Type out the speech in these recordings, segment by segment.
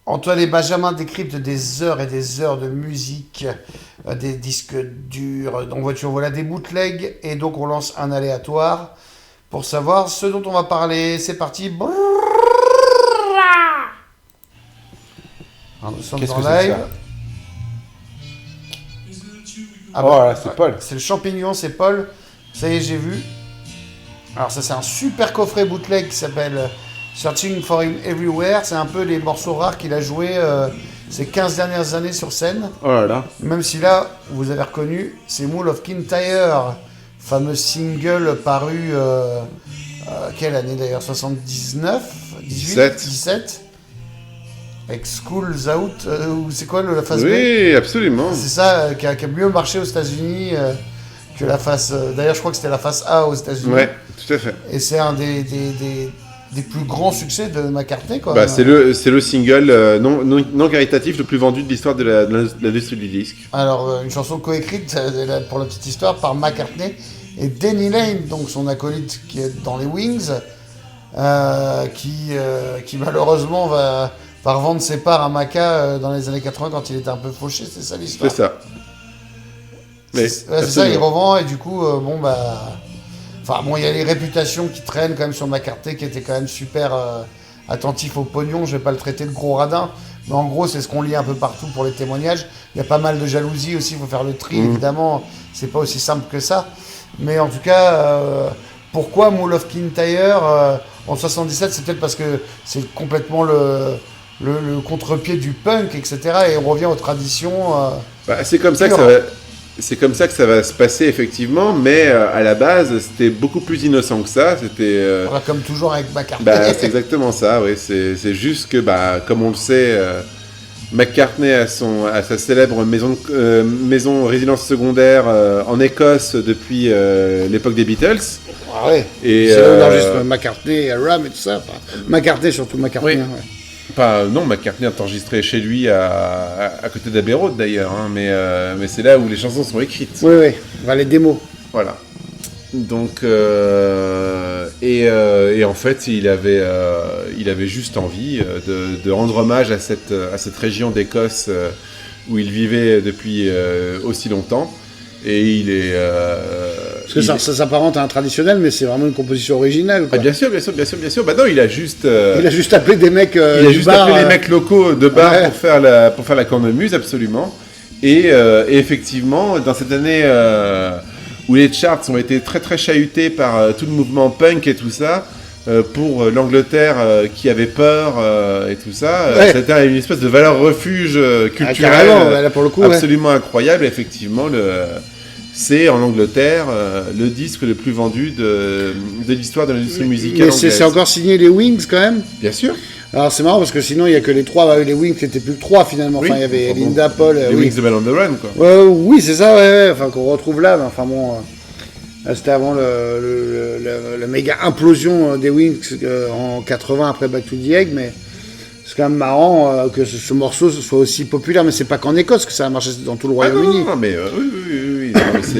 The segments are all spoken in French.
Antoine et Benjamin décryptent des heures et des heures de musique, des disques durs, en voiture, voilà, des bootlegs, et donc on lance un aléatoire pour savoir ce dont on va parler. C'est parti. Alors, nous sommes en live. Ah oh là, c'est Paul. C'est le champignon, c'est Paul. Ça y est, j'ai vu. Alors ça, c'est un super coffret bootleg qui s'appelle Searching for Him Everywhere. C'est un peu les morceaux rares qu'il a joués ces 15 dernières années sur scène. Oh là là. Même si là, vous avez reconnu, c'est Mool of Kintyre, fameux single paru, quelle année d'ailleurs, 79 18 17 avec Schools Out, ou c'est quoi la phase B? Oui, absolument. C'est ça qui a mieux marché aux États-Unis que la face. D'ailleurs, je crois que c'était la face A aux États-Unis. Ouais, tout à fait. Et c'est un des plus grands succès de McCartney, quoi. Bah, c'est le single non caritatif le plus vendu de l'histoire de l'industrie du disque. Alors, une chanson coécrite, pour la petite histoire, par McCartney et Denny Laine, donc son acolyte qui est dans les Wings, qui malheureusement va revendre ses parts à Maca dans les années 80 quand il était un peu fauché, c'est ça l'histoire. C'est ça. C'est ça, il revend et du coup, il y a les réputations qui traînent quand même sur McCartney qui était quand même super attentif au pognon. Je vais pas le traiter de gros radin, mais en gros, c'est ce qu'on lit un peu partout pour les témoignages. Il y a pas mal de jalousie aussi, il faut faire le tri, évidemment, c'est pas aussi simple que ça. Mais en tout cas, pourquoi Mool of Kintyre en 77, c'est peut-être parce que c'est complètement le contre-pied du punk, etc. Et on revient aux traditions. C'est comme ça que ça va se passer effectivement, mais à la base c'était beaucoup plus innocent que ça. C'était comme toujours avec McCartney. C'est exactement ça. Oui, c'est juste que comme on le sait, McCartney a sa célèbre maison résidence secondaire en Écosse depuis l'époque des Beatles. Ah ouais. Et c'est là où il enregistre McCartney, Ram et tout ça. McCartney surtout McCartney. Oui. Ouais. Non, McCartney a enregistré chez lui à côté d'Abbey Road d'ailleurs, hein, mais c'est là où les chansons sont écrites. Oui, les démos. Voilà. Donc, et en fait, il avait juste envie de rendre hommage à cette région d'Écosse où il vivait depuis aussi longtemps. Et il est... Parce que ça s'apparente à un traditionnel, mais c'est vraiment une composition originale, quoi. Ah, bien sûr. Bah non, il a juste appelé des mecs appelé les mecs locaux de bar pour faire la cornemuse, absolument. Et effectivement, dans cette année où les charts ont été très très chahutés par tout le mouvement punk et tout ça, pour l'Angleterre qui avait peur et tout ça, c'était une espèce de valeur refuge culturelle là, pour le coup, absolument incroyable. Effectivement, c'est en Angleterre le disque le plus vendu de l'histoire de l'industrie musicale anglaise. C'est encore signé les Wings quand même. Bien sûr. Alors c'est marrant parce que sinon il n'y a que les trois, les Wings c'était plus que trois finalement. Oui. Enfin il y avait Linda, Paul. Les Wings de Bell on the Run, quoi. Oui c'est ça, enfin qu'on retrouve là, mais enfin bon. C'était avant le méga implosion des Wings en 80 après Back to the Egg, mais c'est quand même marrant que ce morceau soit aussi populaire, mais c'est pas qu'en Écosse que ça a marché, dans tout le Royaume-Uni. Non, mais oui.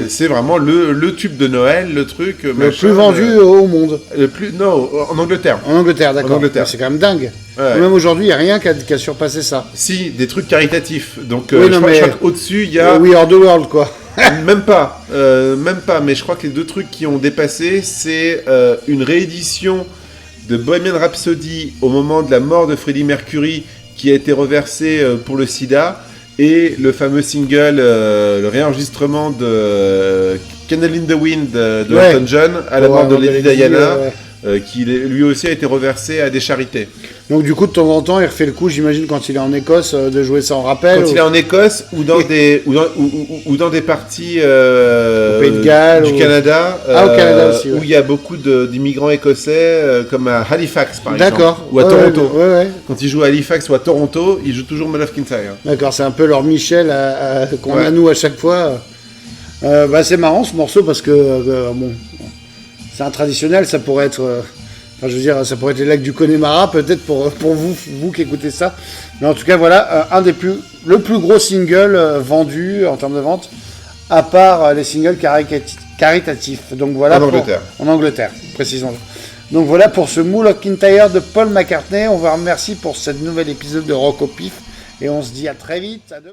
C'est vraiment le tube de Noël, le truc... Le plus vendu au monde. En Angleterre. En Angleterre, d'accord. En Angleterre. C'est quand même dingue. Ouais. Même aujourd'hui, il n'y a rien qui a surpassé ça. Si, des trucs caritatifs. Donc, oui, je crois qu'au-dessus, il y a... We Are the World, quoi. Même pas, mais je crois que les deux trucs qui ont dépassé, c'est une réédition de Bohemian Rhapsody au moment de la mort de Freddie Mercury qui a été reversée pour le sida, et le fameux single, le réenregistrement de Candle in the Wind de Elton John à la mort de Lady Diana, qui lui aussi a été reversé à des charités. Donc du coup, de temps en temps, il refait le coup, j'imagine, quand il est en Écosse, de jouer ça en rappel. Quand il est en Écosse ou dans dans des parties au Pays de Galles, du Canada, au Canada aussi, où il y a beaucoup d'immigrants écossais, comme à Halifax par exemple, ou à Toronto. Toronto. Quand il joue à Halifax ou à Toronto, il joue toujours Mool of Kintyre. D'accord, c'est un peu leur Michel qu'on a nous à chaque fois. C'est marrant ce morceau parce que c'est un traditionnel, ça pourrait être... ça pourrait être les lacs du Connemara, peut-être pour vous qui écoutez ça. Mais en tout cas, voilà, le plus gros single vendu en termes de vente, à part les singles caritatifs. Donc voilà. En Angleterre. En Angleterre, précisons. Donc voilà pour ce Moule McIntyre de Paul McCartney. On vous remercie pour ce nouvel épisode de Rock au Pif et on se dit à très vite.